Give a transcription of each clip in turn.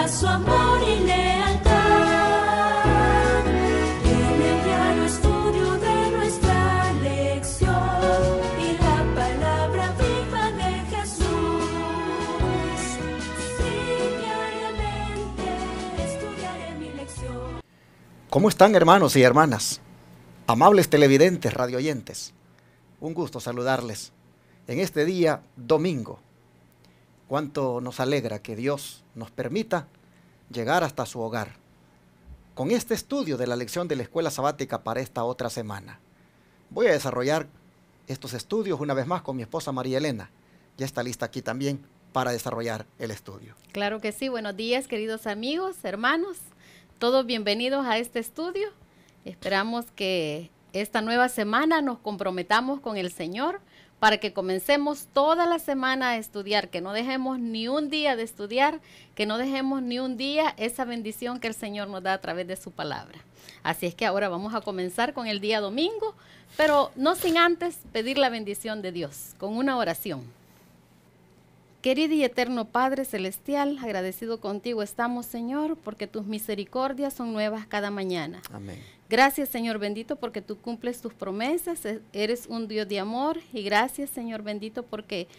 muestra su amor y lealtad. En el diario estudio de nuestra lección y la palabra viva de Jesús. Sí, diariamente estudiaré mi lección. ¿Cómo están, hermanos y hermanas? Amables televidentes, radioyentes. Un gusto saludarles en este día domingo. Cuánto nos alegra que Dios nos permita llegar hasta su hogar con este estudio de la lección de la escuela sabática para esta otra semana. Voy a desarrollar estos estudios una vez más con mi esposa María Elena. Ya está lista aquí también para desarrollar el estudio. Claro que sí. Buenos días, queridos amigos, hermanos. Todos bienvenidos a este estudio. Esperamos que esta nueva semana nos comprometamos con el Señor para que comencemos toda la semana a estudiar, que no dejemos ni un día de estudiar, que no dejemos ni un día esa bendición que el Señor nos da a través de su palabra. Así es que ahora vamos a comenzar con el día domingo, pero no sin antes pedir la bendición de Dios, con una oración. Querido y eterno Padre Celestial, agradecido contigo estamos, Señor, porque tus misericordias son nuevas cada mañana. Amén. Gracias, Señor bendito, porque tú cumples tus promesas, eres un Dios de amor. Y gracias, Señor bendito, porque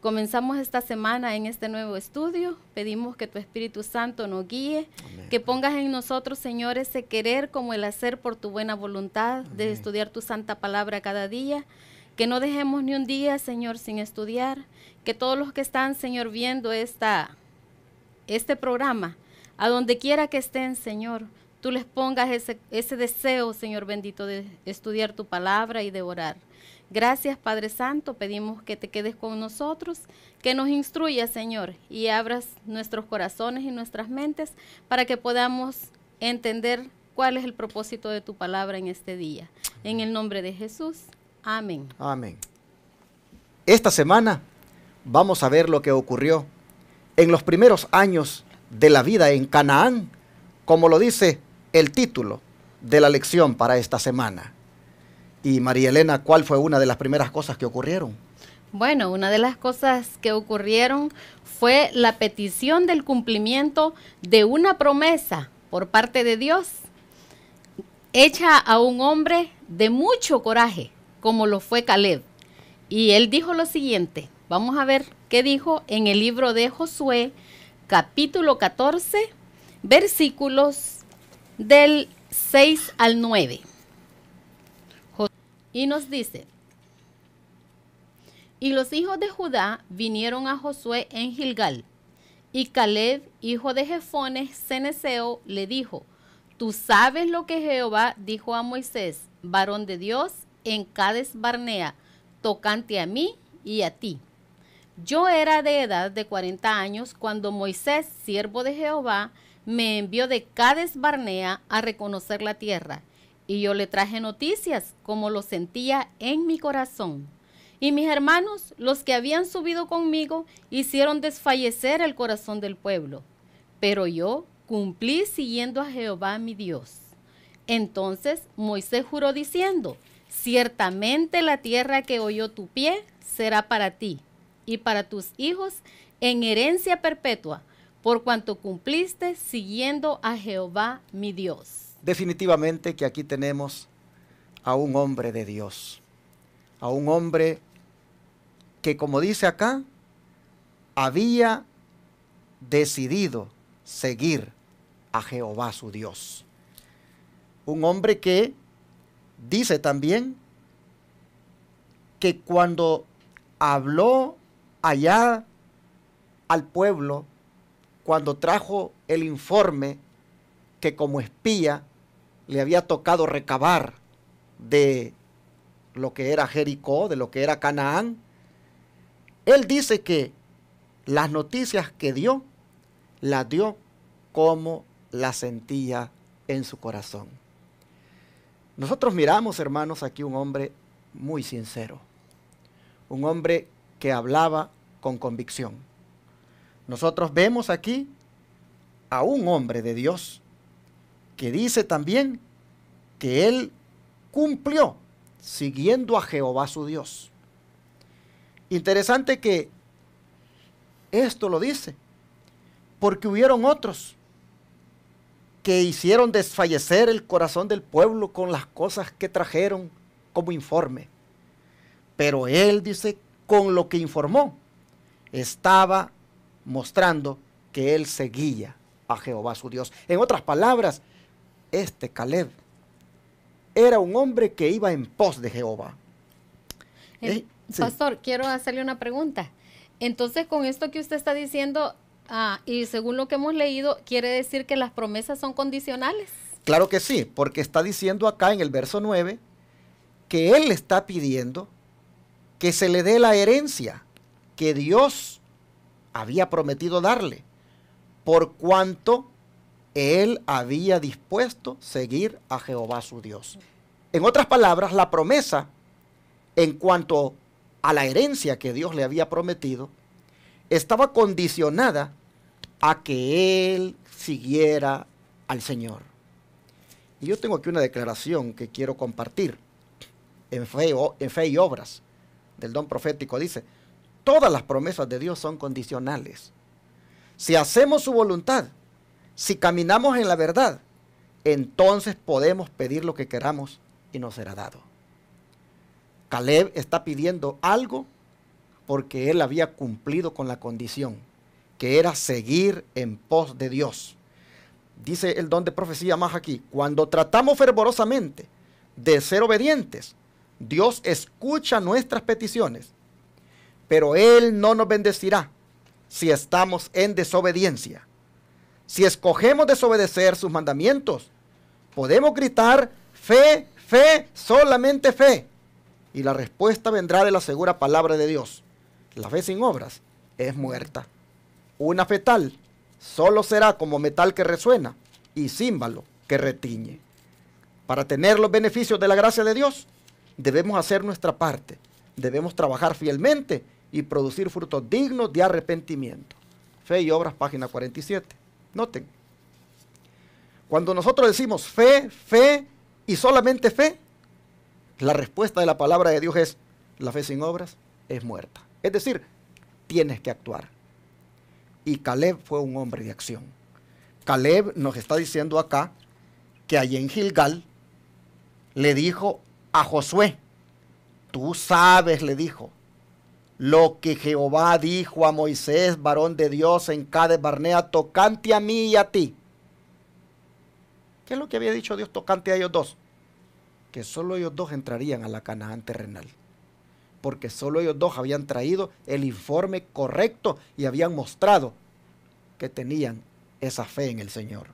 comenzamos esta semana en este nuevo estudio. Pedimos que tu Espíritu Santo nos guíe, Amén. que pongas en nosotros, Señor, ese querer como el hacer por tu buena voluntad, de Amén. estudiar tu santa palabra cada día. Que no dejemos ni un día, Señor, sin estudiar. Que todos los que están, Señor, viendo este programa, a donde quiera que estén, Señor, tú les pongas ese deseo, Señor bendito, de estudiar tu palabra y de orar. Gracias, Padre Santo, pedimos que te quedes con nosotros, que nos instruyas, Señor, y abras nuestros corazones y nuestras mentes para que podamos entender cuál es el propósito de tu palabra en este día. En el nombre de Jesús, amén. Amén. Esta semana vamos a ver lo que ocurrió en los primeros años de la vida en Canaán, como lo dice el título de la lección para esta semana. Y María Elena, ¿cuál fue una de las primeras cosas que ocurrieron? Bueno, una de las cosas que ocurrieron fue la petición del cumplimiento de una promesa por parte de Dios, hecha a un hombre de mucho coraje, como lo fue Caleb. Y él dijo lo siguiente, vamos a ver qué dijo en el libro de Josué, capítulo 14, versículos del 6 al 9. Y nos dice, y los hijos de Judá vinieron a Josué en Gilgal, y Caleb, hijo de Jefones ceneseo, le dijo, tú sabes lo que Jehová dijo a Moisés, varón de Dios, en Cades Barnea, tocante a mí y a ti. Yo era de edad de 40 años cuando Moisés, siervo de Jehová, me envió de Cades Barnea a reconocer la tierra, y yo le traje noticias como lo sentía en mi corazón. Y mis hermanos, los que habían subido conmigo, hicieron desfallecer el corazón del pueblo. Pero yo cumplí siguiendo a Jehová mi Dios. Entonces Moisés juró diciendo, ciertamente la tierra que oyó tu pie será para ti y para tus hijos en herencia perpetua, por cuanto cumpliste siguiendo a Jehová mi Dios. Definitivamente que aquí tenemos a un hombre de Dios, a un hombre que, como dice acá, había decidido seguir a Jehová su Dios. Un hombre que dice también que cuando habló allá al pueblo, cuando trajo el informe que como espía le había tocado recabar de lo que era Jericó, de lo que era Canaán, él dice que las noticias que dio, las dio como las sentía en su corazón. Nosotros miramos, hermanos, aquí un hombre muy sincero, un hombre que hablaba con convicción. Nosotros vemos aquí a un hombre de Dios que dice también que él cumplió siguiendo a Jehová su Dios. Interesante que esto lo dice porque hubieron otros que hicieron desfallecer el corazón del pueblo con las cosas que trajeron como informe. Pero él dice, con lo que informó, estaba mostrando que él seguía a Jehová su Dios. En otras palabras, Caleb era un hombre que iba en pos de Jehová. Sí. Pastor, quiero hacerle una pregunta. Entonces, con esto que usted está diciendo, y según lo que hemos leído, ¿quiere decir que las promesas son condicionales? Claro que sí, porque está diciendo acá en el verso 9 que él está pidiendo que se le dé la herencia que Dios había prometido darle, por cuanto él había dispuesto seguir a Jehová su Dios. En otras palabras, la promesa en cuanto a la herencia que Dios le había prometido estaba condicionada a que él siguiera al Señor. Y yo tengo aquí una declaración que quiero compartir en Fe y Obras del don profético. Dice, todas las promesas de Dios son condicionales. Si hacemos su voluntad, si caminamos en la verdad, entonces podemos pedir lo que queramos y nos será dado. Caleb está pidiendo algo porque él había cumplido con la condición, que era seguir en pos de Dios. Dice el don de profecía más aquí, cuando tratamos fervorosamente de ser obedientes, Dios escucha nuestras peticiones, pero Él no nos bendecirá si estamos en desobediencia. Si escogemos desobedecer sus mandamientos, podemos gritar, fe, fe, solamente fe. Y la respuesta vendrá de la segura palabra de Dios. La fe sin obras es muerta. Una fe tal solo será como metal que resuena y címbalo que retiñe. Para tener los beneficios de la gracia de Dios, debemos hacer nuestra parte. Debemos trabajar fielmente y producir frutos dignos de arrepentimiento. Fe y Obras, página 47. Noten. Cuando nosotros decimos fe, fe y solamente fe, la respuesta de la palabra de Dios es, la fe sin obras es muerta. Es decir, tienes que actuar. Y Caleb fue un hombre de acción. Caleb nos está diciendo acá que allí en Gilgal le dijo a Josué, tú sabes, le dijo, lo que Jehová dijo a Moisés, varón de Dios, en Cades Barnea, tocante a mí y a ti. ¿Qué es lo que había dicho Dios tocante a ellos dos? Que solo ellos dos entrarían a la Canaán terrenal, porque solo ellos dos habían traído el informe correcto y habían mostrado que tenían esa fe en el Señor.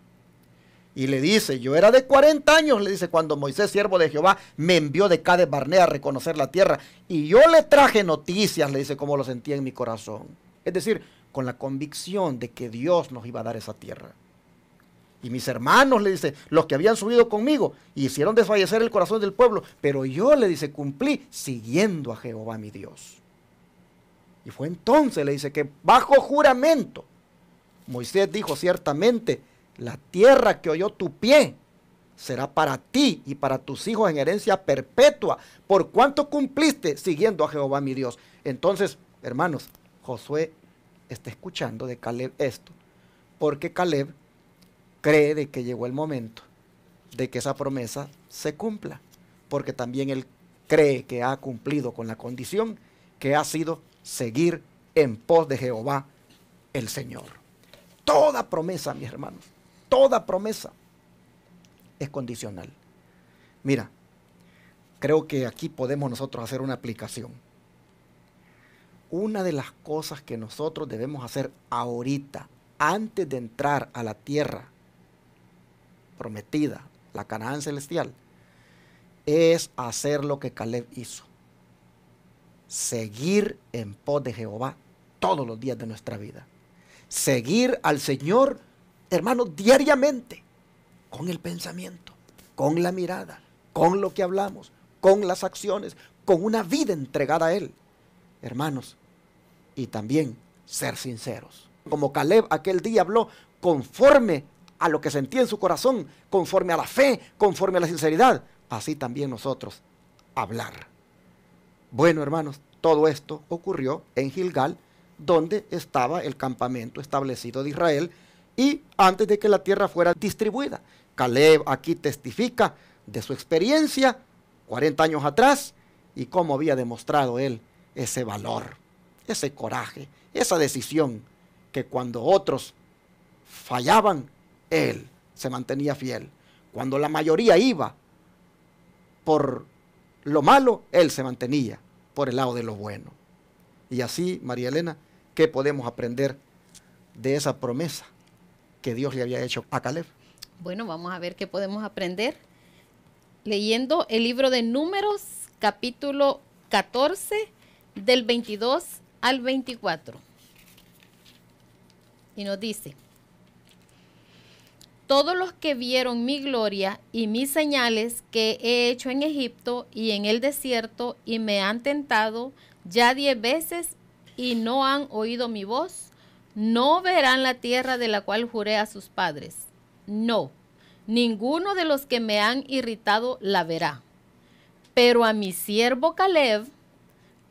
Y le dice, yo era de 40 años, le dice, cuando Moisés, siervo de Jehová, me envió de Cades Barnea a reconocer la tierra, y yo le traje noticias, le dice, como lo sentía en mi corazón. Es decir, con la convicción de que Dios nos iba a dar esa tierra. Y mis hermanos, le dice, los que habían subido conmigo, hicieron desfallecer el corazón del pueblo, pero yo, le dice, cumplí siguiendo a Jehová mi Dios. Y fue entonces, le dice, que bajo juramento, Moisés dijo, ciertamente, la tierra que oyó tu pie será para ti y para tus hijos en herencia perpetua, por cuanto cumpliste siguiendo a Jehová mi Dios. Entonces, hermanos, Josué está escuchando de Caleb esto, porque Caleb cree de que llegó el momento de que esa promesa se cumpla, porque también él cree que ha cumplido con la condición que ha sido seguir en pos de Jehová el Señor. Toda promesa, mis hermanos, toda promesa es condicional. Mira, creo que aquí podemos nosotros hacer una aplicación. Una de las cosas que nosotros debemos hacer ahorita, antes de entrar a la tierra prometida, la Canaán celestial, es hacer lo que Caleb hizo. Seguir en pos de Jehová todos los días de nuestra vida. Seguir al Señor, hermanos, diariamente, con el pensamiento, con la mirada, con lo que hablamos, con las acciones, con una vida entregada a Él, hermanos, y también ser sinceros. Como Caleb aquel día habló conforme a lo que sentía en su corazón, conforme a la fe, conforme a la sinceridad, así también nosotros hablar. Bueno, hermanos, todo esto ocurrió en Gilgal, donde estaba el campamento establecido de Israel y antes de que la tierra fuera distribuida. Caleb aquí testifica de su experiencia 40 años atrás y cómo había demostrado él ese valor, ese coraje, esa decisión que cuando otros fallaban, él se mantenía fiel. Cuando la mayoría iba por lo malo, él se mantenía por el lado de lo bueno. Y así, María Elena, ¿qué podemos aprender de esa promesa que Dios le había hecho a Caleb? Bueno, vamos a ver qué podemos aprender leyendo el libro de Números, capítulo 14, del 22 al 24. Y nos dice: todos los que vieron mi gloria y mis señales que he hecho en Egipto y en el desierto y me han tentado ya 10 veces y no han oído mi voz, no verán la tierra de la cual juré a sus padres. No, ninguno de los que me han irritado la verá. Pero a mi siervo Caleb,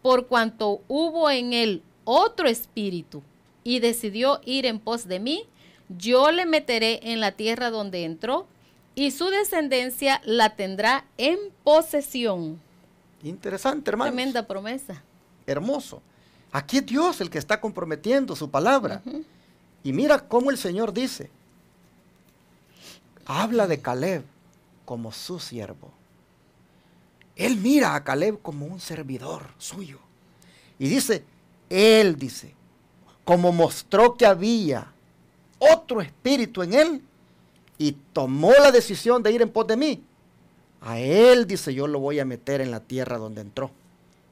por cuanto hubo en él otro espíritu y decidió ir en pos de mí, yo le meteré en la tierra donde entró y su descendencia la tendrá en posesión. Interesante, hermanos. Tremenda promesa. Hermoso. Aquí es Dios el que está comprometiendo su palabra. Y mira cómo el Señor dice, habla de Caleb como su siervo. Él mira a Caleb como un servidor suyo. Y dice, él dice, como mostró que había otro espíritu en él y tomó la decisión de ir en pos de mí, a él, dice, yo lo voy a meter en la tierra donde entró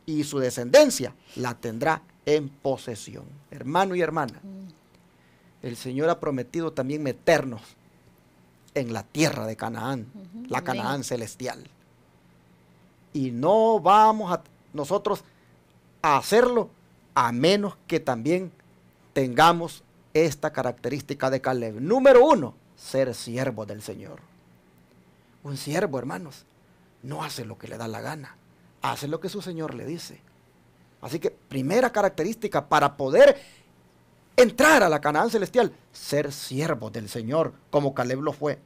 y su descendencia la tendrá en posesión. Hermano y hermana, el Señor ha prometido también meternos en la tierra de Canaán, la Canaán celestial. Y no vamos a nosotros a hacerlo a menos que también tengamos esta característica de Caleb. Número 1, ser siervo del Señor. Un siervo, hermanos, no hace lo que le da la gana, hace lo que su Señor le dice. Así que primera característica para poder entrar a la Canaán celestial, ser siervo del Señor, como Caleb lo fue.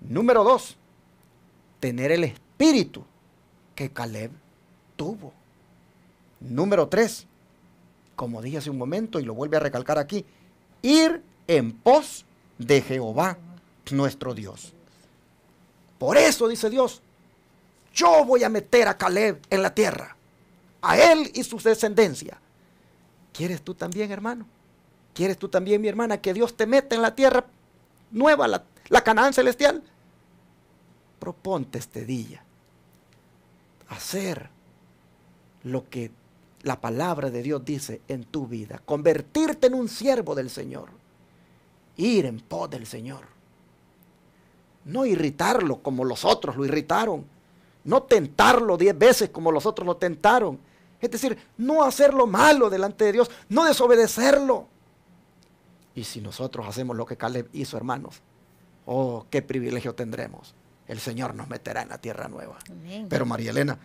Número 2, tener el espíritu que Caleb tuvo. Número 3, como dije hace un momento y lo vuelve a recalcar aquí, ir en pos de Jehová, nuestro Dios. Por eso dice Dios, yo voy a meter a Caleb en la tierra, a él y su descendencia. ¿Quieres tú también, hermano? ¿Quieres tú también, mi hermana, que Dios te meta en la tierra nueva, la Canaán celestial? Proponte este día hacer lo que la palabra de Dios dice en tu vida, convertirte en un siervo del Señor, ir en pos del Señor, no irritarlo como los otros lo irritaron, no tentarlo 10 veces como los otros lo tentaron, es decir, no hacer lo malo delante de Dios, no desobedecerlo. Y si nosotros hacemos lo que Caleb hizo, hermanos, oh, qué privilegio tendremos. El Señor nos meterá en la tierra nueva. Amén. Pero María Elena,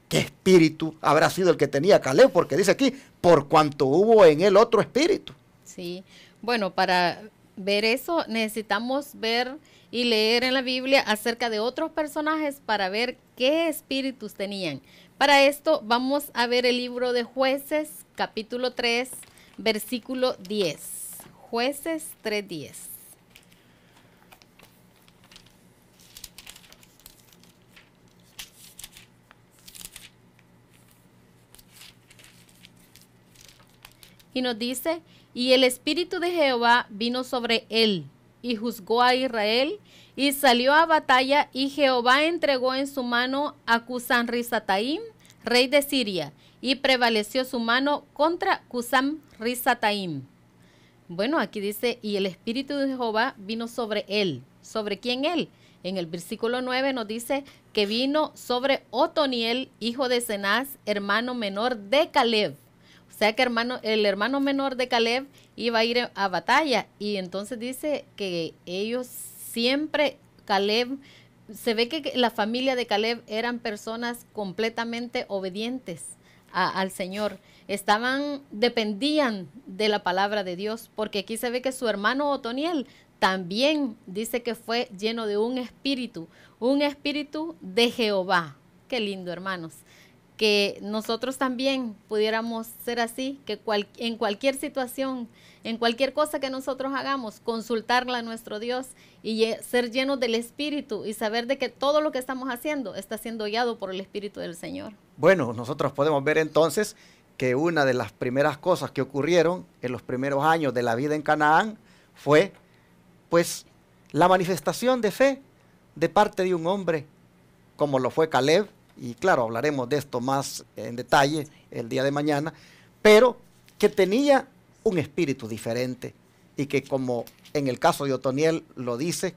¿qué espíritu habrá sido el que tenía Caleb? Porque dice aquí, por cuanto hubo en él otro espíritu. Sí, bueno, para ver eso necesitamos ver y leer en la Biblia acerca de otros personajes para ver qué espíritus tenían. Para esto vamos a ver el libro de Jueces, capítulo 3, versículo 10. Jueces 3:10. Y nos dice, y el espíritu de Jehová vino sobre él, y juzgó a Israel, y salió a batalla, y Jehová entregó en su mano a Cusán-Risataim, rey de Siria, y prevaleció su mano contra Cusán-Risataim. Bueno, aquí dice, y el espíritu de Jehová vino sobre él. ¿Sobre quién él? En el versículo 9 nos dice que vino sobre Otoniel, hijo de Cenaz, hermano menor de Caleb. O sea que el hermano menor de Caleb iba a ir a batalla. Y entonces dice que ellos siempre, Caleb, se ve que la familia de Caleb eran personas completamente obedientes al Señor. dependían de la palabra de Dios, porque aquí se ve que su hermano Otoniel también dice que fue lleno de un espíritu de Jehová. Qué lindo, hermanos, que nosotros también pudiéramos ser así, que en cualquier situación, en cualquier cosa que nosotros hagamos, consultarla a nuestro Dios y ser llenos del Espíritu y saber de que todo lo que estamos haciendo está siendo guiado por el Espíritu del Señor. Bueno, nosotros podemos ver entonces que una de las primeras cosas que ocurrieron en los primeros años de la vida en Canaán fue, pues, la manifestación de fe de parte de un hombre como lo fue Caleb. Y claro, hablaremos de esto más en detalle el día de mañana, pero que tenía un espíritu diferente y que, como en el caso de Otoniel lo dice,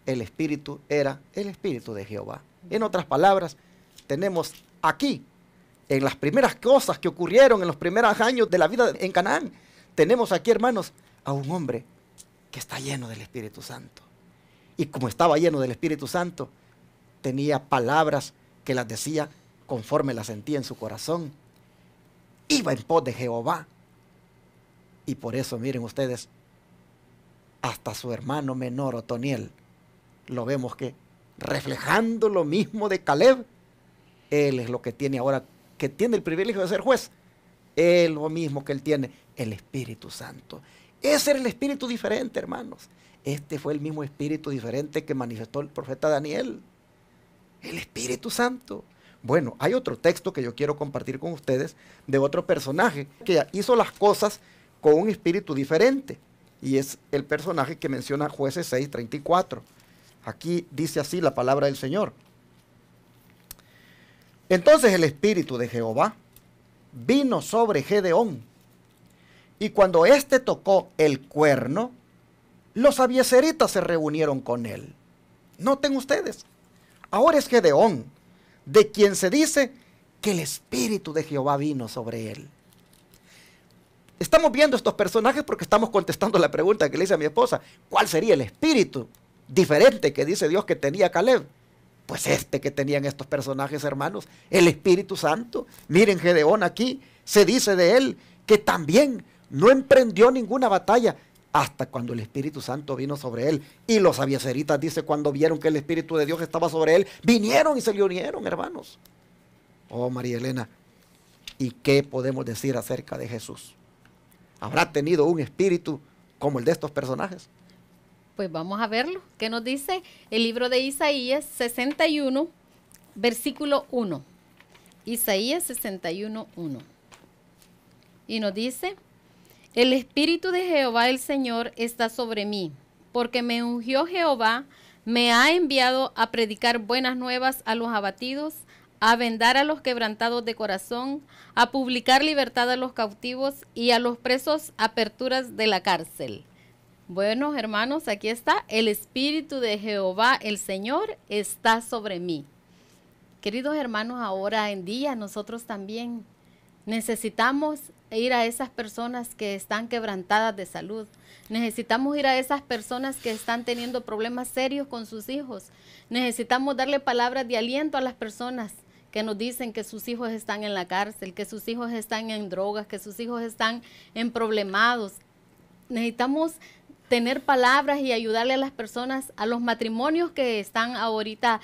el espíritu era el espíritu de Jehová. En otras palabras, tenemos aquí, en las primeras cosas que ocurrieron en los primeros años de la vida en Canaán, tenemos aquí, hermanos, a un hombre que está lleno del Espíritu Santo. Y como estaba lleno del Espíritu Santo, tenía palabras que las decía conforme las sentía en su corazón. Iba en pos de Jehová. Y por eso, miren ustedes, hasta su hermano menor, Otoniel, lo vemos que reflejando lo mismo de Caleb, él es lo que tiene ahora, que tiene el privilegio de ser juez. Es lo mismo que él tiene, el Espíritu Santo. Ese era el espíritu diferente, hermanos. Este fue el mismo espíritu diferente que manifestó el profeta Daniel. El Espíritu Santo. Bueno, hay otro texto que yo quiero compartir con ustedes de otro personaje que hizo las cosas con un espíritu diferente. Y es el personaje que menciona Jueces 6:34. Aquí dice así la palabra del Señor. Entonces el espíritu de Jehová vino sobre Gedeón. Y cuando éste tocó el cuerno, los abiezeritas se reunieron con él. Noten ustedes. Ahora es Gedeón, de quien se dice que el Espíritu de Jehová vino sobre él. Estamos viendo estos personajes porque estamos contestando la pregunta que le hice a mi esposa. ¿Cuál sería el espíritu diferente que dice Dios que tenía Caleb? Pues este que tenían estos personajes, hermanos, el Espíritu Santo. Miren, Gedeón aquí se dice de él que también no emprendió ninguna batalla hasta cuando el Espíritu Santo vino sobre él. Y los abiezeritas, dice, cuando vieron que el Espíritu de Dios estaba sobre él, vinieron y se le unieron, hermanos. Oh, María Elena, ¿y qué podemos decir acerca de Jesús? ¿Habrá tenido un espíritu como el de estos personajes? Pues vamos a verlo. ¿Qué nos dice el libro de Isaías 61, versículo 1? Isaías 61, 1. Y nos dice: el Espíritu de Jehová el Señor está sobre mí, porque me ungió Jehová, me ha enviado a predicar buenas nuevas a los abatidos, a vendar a los quebrantados de corazón, a publicar libertad a los cautivos y a los presos aperturas de la cárcel. Bueno, hermanos, aquí está, el Espíritu de Jehová el Señor está sobre mí. Queridos hermanos, ahora en día nosotros también necesitamos ir a esas personas que están quebrantadas de salud. Necesitamos ir a esas personas que están teniendo problemas serios con sus hijos. Necesitamos darle palabras de aliento a las personas que nos dicen que sus hijos están en la cárcel, que sus hijos están en drogas, que sus hijos están en problemados. Necesitamos tener palabras y ayudarle a las personas, a los matrimonios que están ahorita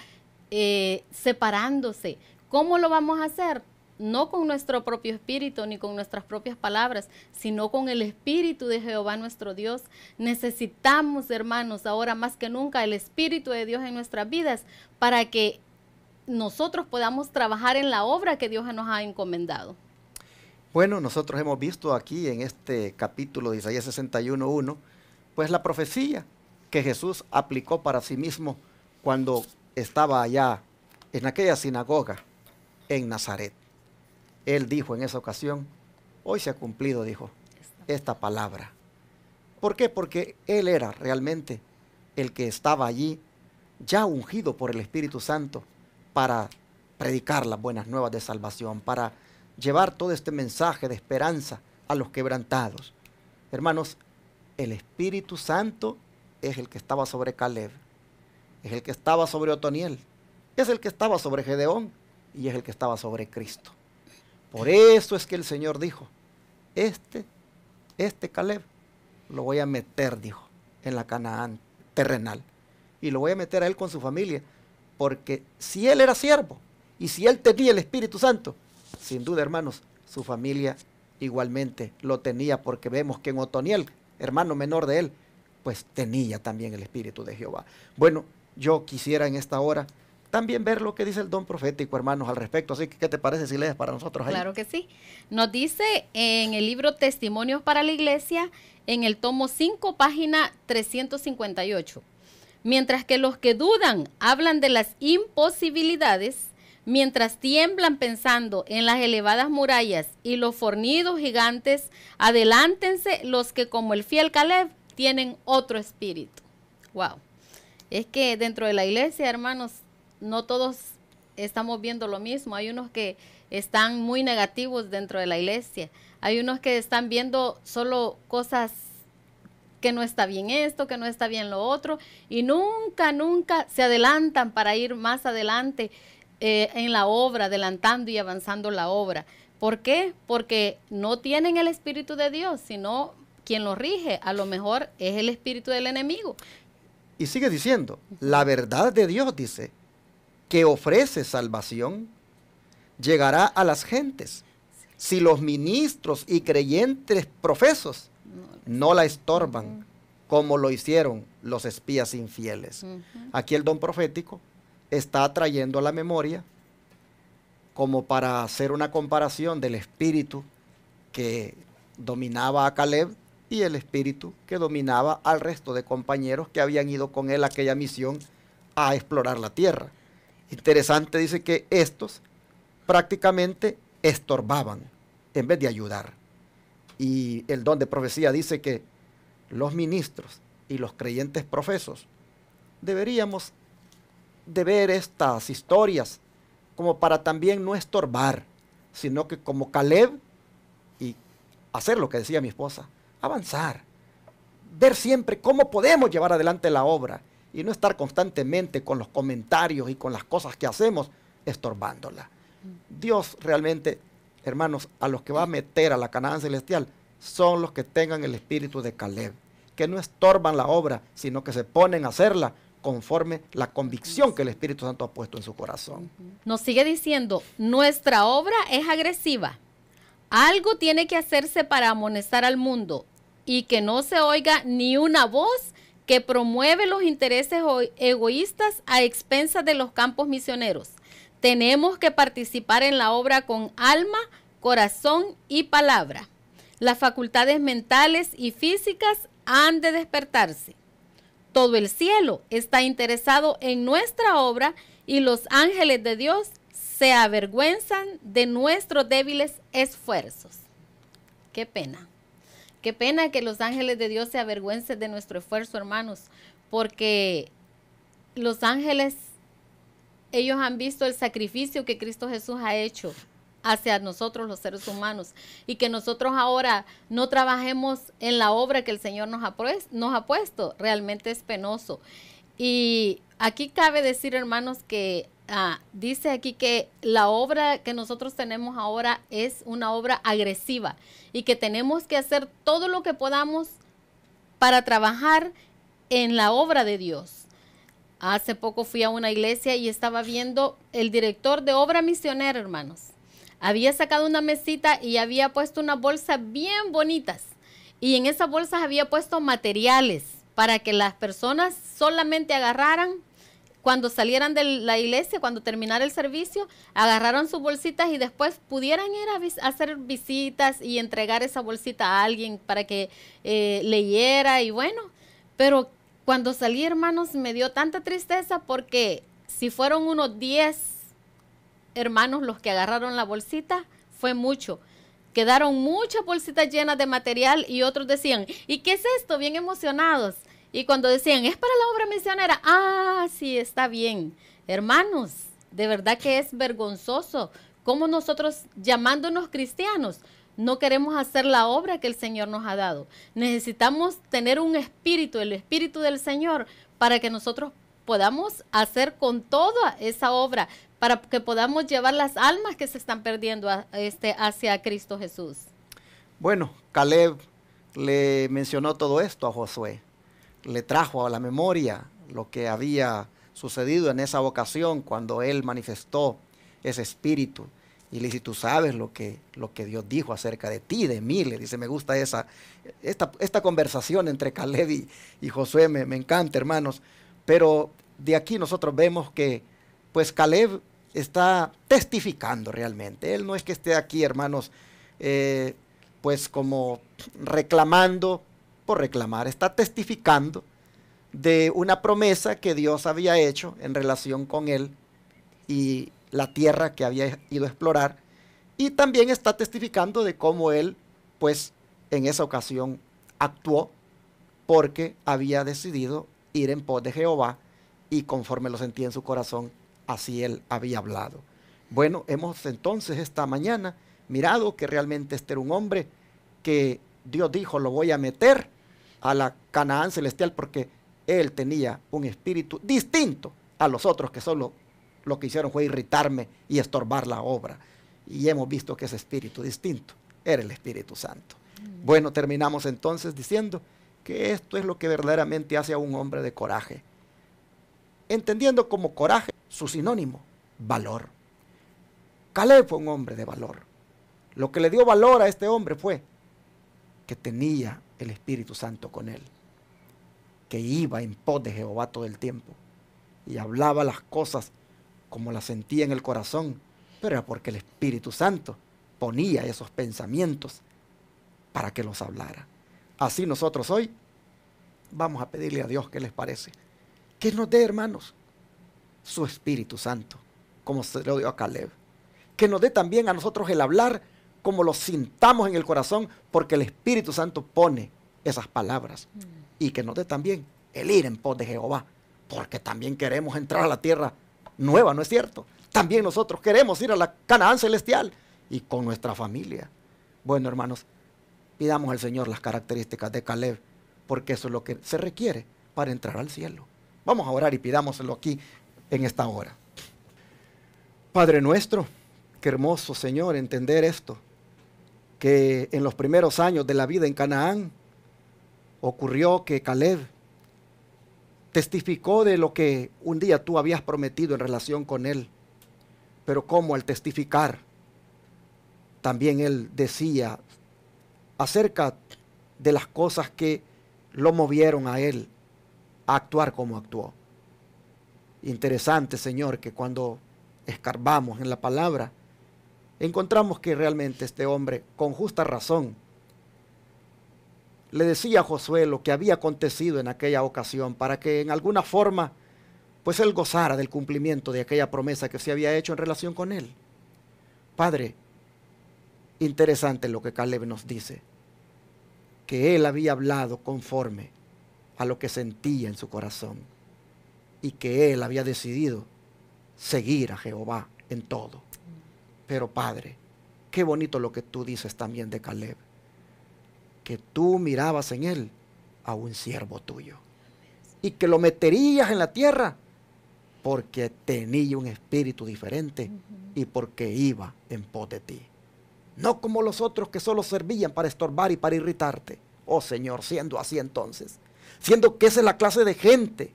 separándose. ¿Cómo lo vamos a hacer? No con nuestro propio espíritu ni con nuestras propias palabras, sino con el Espíritu de Jehová nuestro Dios. Necesitamos, hermanos, ahora más que nunca el Espíritu de Dios en nuestras vidas para que nosotros podamos trabajar en la obra que Dios nos ha encomendado. Bueno, nosotros hemos visto aquí en este capítulo de Isaías 61:1, pues la profecía que Jesús aplicó para sí mismo cuando estaba allá en aquella sinagoga en Nazaret. Él dijo en esa ocasión: hoy se ha cumplido, dijo, esta palabra. ¿Por qué? Porque él era realmente el que estaba allí, ya ungido por el Espíritu Santo, para predicar las buenas nuevas de salvación, para llevar todo este mensaje de esperanza a los quebrantados. Hermanos, el Espíritu Santo es el que estaba sobre Caleb, es el que estaba sobre Otoniel, es el que estaba sobre Gedeón y es el que estaba sobre Cristo. Por eso es que el Señor dijo, este Caleb lo voy a meter, dijo, en la Canaán terrenal. Y lo voy a meter a él con su familia, porque si él era siervo y si él tenía el Espíritu Santo, sin duda, hermanos, su familia igualmente lo tenía, porque vemos que en Otoniel, hermano menor de él, pues tenía también el Espíritu de Jehová. Bueno, yo quisiera en esta hora también ver lo que dice el don profético, hermanos, al respecto. Así que, ¿qué te parece si lees para nosotros ahí? Claro que sí. Nos dice en el libro Testimonios para la Iglesia, en el tomo 5, página 358. Mientras que los que dudan hablan de las imposibilidades, mientras tiemblan pensando en las elevadas murallas y los fornidos gigantes, adelántense los que como el fiel Caleb tienen otro espíritu. Wow. Es que dentro de la iglesia, hermanos, no todos estamos viendo lo mismo. Hay unos que están muy negativos dentro de la iglesia. Hay unos que están viendo solo cosas que no está bien esto, que no está bien lo otro, y nunca se adelantan para ir más adelante en la obra, adelantando y avanzando la obra. ¿Por qué? Porque no tienen el Espíritu de Dios, sino quien los rige, a lo mejor es el espíritu del enemigo. Y sigue diciendo, la verdad de Dios, dice, que ofrece salvación, llegará a las gentes, si los ministros y creyentes profesos no la estorban, como lo hicieron los espías infieles. Aquí el don profético está trayendo a la memoria, como para hacer una comparación del espíritu que dominaba a Caleb y el espíritu que dominaba al resto de compañeros que habían ido con él a aquella misión a explorar la tierra. Interesante, dice que estos prácticamente estorbaban en vez de ayudar. Y el don de profecía dice que los ministros y los creyentes profesos deberíamos de ver estas historias como para también no estorbar, sino que como Caleb, y hacer lo que decía mi esposa, avanzar, ver siempre cómo podemos llevar adelante la obra y no estar constantemente con los comentarios y con las cosas que hacemos estorbándola. Dios realmente, hermanos, a los que va a meter a la Canaán celestial son los que tengan el espíritu de Caleb, que no estorban la obra, sino que se ponen a hacerla conforme la convicción que el Espíritu Santo ha puesto en su corazón. Nos sigue diciendo, nuestra obra es agresiva. Algo tiene que hacerse para amonestar al mundo y que no se oiga ni una voz que promueve los intereses egoístas a expensas de los campos misioneros. Tenemos que participar en la obra con alma, corazón y palabra. Las facultades mentales y físicas han de despertarse. Todo el cielo está interesado en nuestra obra y los ángeles de Dios se avergüenzan de nuestros débiles esfuerzos. Qué pena. Qué pena que los ángeles de Dios se avergüencen de nuestro esfuerzo, hermanos, porque los ángeles, ellos han visto el sacrificio que Cristo Jesús ha hecho hacia nosotros los seres humanos, y que nosotros ahora no trabajemos en la obra que el Señor nos ha puesto, realmente es penoso. Y aquí cabe decir, hermanos, que dice aquí que la obra que nosotros tenemos ahora es una obra agresiva y que tenemos que hacer todo lo que podamos para trabajar en la obra de Dios. Hace poco fui a una iglesia y estaba viendo el director de obra misionera, hermanos. Había sacado una mesita y había puesto unas bolsas bien bonitas. Y en esas bolsas había puesto materiales para que las personas solamente agarraran, cuando salieran de la iglesia, cuando terminara el servicio, agarraran sus bolsitas y después pudieran ir a hacer visitas y entregar esa bolsita a alguien para que leyera. Y bueno, pero cuando salí, hermanos, me dio tanta tristeza porque si fueron unos 10 hermanos los que agarraron la bolsita, fue mucho. Quedaron muchas bolsitas llenas de material y otros decían, ¿y qué es esto? Bien emocionados. Y cuando decían, es para la obra misionera, sí, está bien. Hermanos, de verdad que es vergonzoso cómo nosotros, llamándonos cristianos, no queremos hacer la obra que el Señor nos ha dado. Necesitamos tener un espíritu, el espíritu del Señor, para que nosotros podamos hacer con toda esa obra para que podamos llevar las almas que se están perdiendo hacia Cristo Jesús. Bueno, Caleb le mencionó todo esto a Josué, le trajo a la memoria lo que había sucedido en esa ocasión cuando él manifestó ese espíritu. Y le dice, tú sabes lo que Dios dijo acerca de ti, de mí. Le dice, me gusta esta conversación entre Caleb y Josué, me encanta, hermanos. Pero de aquí nosotros vemos que pues Caleb está testificando realmente. Él no es que esté aquí, hermanos, pues como reclamando por reclamar. Está testificando de una promesa que Dios había hecho en relación con él y la tierra que había ido a explorar, y también está testificando de cómo él, pues, en esa ocasión actuó porque había decidido ir en pos de Jehová y conforme lo sentía en su corazón, así él había hablado. Bueno, hemos entonces esta mañana mirado que realmente este era un hombre que Dios dijo, lo voy a meter a la Canaán celestial porque él tenía un espíritu distinto a los otros que solo lo que hicieron fue irritarme y estorbar la obra. Y hemos visto que ese espíritu distinto era el Espíritu Santo. Bueno, terminamos entonces diciendo que esto es lo que verdaderamente hace a un hombre de coraje. Entendiendo como coraje su sinónimo, valor. Caleb fue un hombre de valor. Lo que le dio valor a este hombre fue que tenía el Espíritu Santo con él, que iba en pos de Jehová todo el tiempo y hablaba las cosas como las sentía en el corazón, pero era porque el Espíritu Santo ponía esos pensamientos para que los hablara. Así nosotros hoy vamos a pedirle a Dios, ¿qué les parece? Que nos dé, hermanos, su Espíritu Santo, como se lo dio a Caleb. Que nos dé también a nosotros el hablar como lo sintamos en el corazón, porque el Espíritu Santo pone esas palabras. Y que nos dé también el ir en pos de Jehová, porque también queremos entrar a la tierra nueva, ¿no es cierto? También nosotros queremos ir a la Canaán celestial y con nuestra familia. Bueno, hermanos, pidamos al Señor las características de Caleb, porque eso es lo que se requiere para entrar al cielo. Vamos a orar y pidámoslo aquí en esta hora. Padre nuestro, qué hermoso, Señor, entender esto, que en los primeros años de la vida en Canaán ocurrió que Caleb testificó de lo que un día tú habías prometido en relación con él, pero como al testificar, también él decía acerca de las cosas que lo movieron a él a actuar como actuó. Interesante, Señor, que cuando escarbamos en la palabra, encontramos que realmente este hombre, con justa razón, le decía a Josué lo que había acontecido en aquella ocasión para que en alguna forma pues él gozara del cumplimiento de aquella promesa que se había hecho en relación con él. Padre, interesante lo que Caleb nos dice, que él había hablado conforme a lo que sentía en su corazón y que él había decidido seguir a Jehová en todo. Pero Padre, qué bonito lo que tú dices también de Caleb, que tú mirabas en él a un siervo tuyo y que lo meterías en la tierra porque tenía un espíritu diferente y porque iba en pos de ti. No como los otros que solo servían para estorbar y para irritarte. Oh Señor, siendo así entonces, siendo que esa es la clase de gente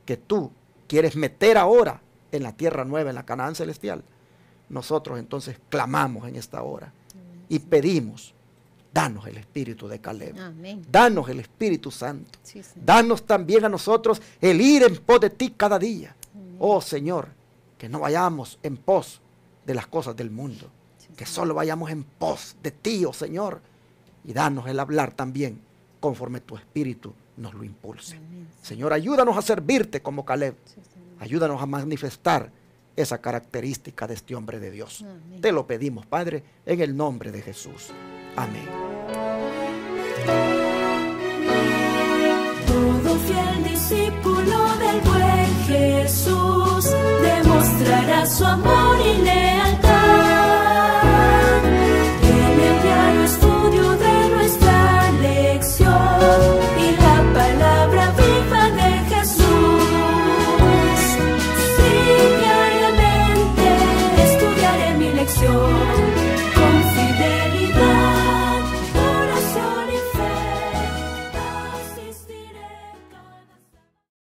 que tú quieres meter ahora en la tierra nueva, en la Canaán celestial, nosotros entonces clamamos en esta hora y pedimos, danos el espíritu de Caleb. Amén. Danos el Espíritu Santo. Sí, Señor. Danos también a nosotros el ir en pos de ti cada día. Oh Señor, que no vayamos en pos de las cosas del mundo, que solo vayamos en pos de ti, oh Señor, y danos el hablar también conforme tu Espíritu nos lo impulse. Amén. Señor, ayúdanos a servirte como Caleb. Sí, Señor. Ayúdanos a manifestar esa característica de este hombre de Dios. Amén. Te lo pedimos, Padre, en el nombre de Jesús. Amén.